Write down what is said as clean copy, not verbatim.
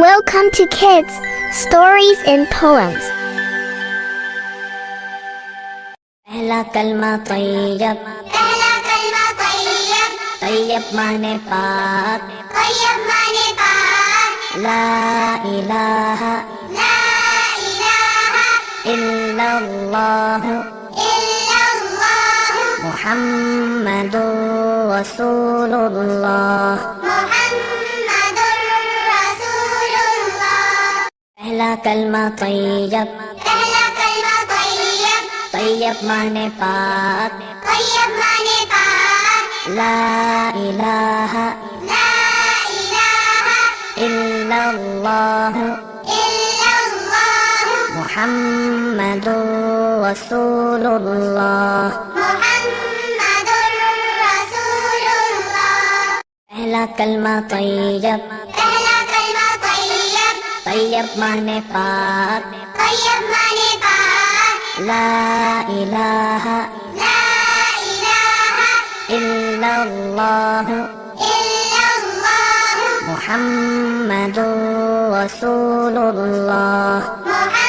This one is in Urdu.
Welcome to Kids Stories and Poems. پہلا کلمہ طیب، پہلا کلمہ طیب، طیب معنی پاک، طیب معنی پاک، لا الہ لا الہ الا اللہ الا اللہ محمد رسول اللہ۔ محمد رسول اللہ۔ پہلا کلمہ طیب، پہلا کلمہ طیب، طیب معنی پاک، طیب معنی پاک، لا الہ لا الہ الا اللہ الا اللہ محمد رسول اللہ۔ محمد رسول اللہ۔ پہلا کلمہ طیب، پہلا کلمہ طیب، طیب معنی پاک، طیب معنی پاک، لا الہ لا الہ الا اللہ الا اللہ محمد رسول اللہ۔ محمد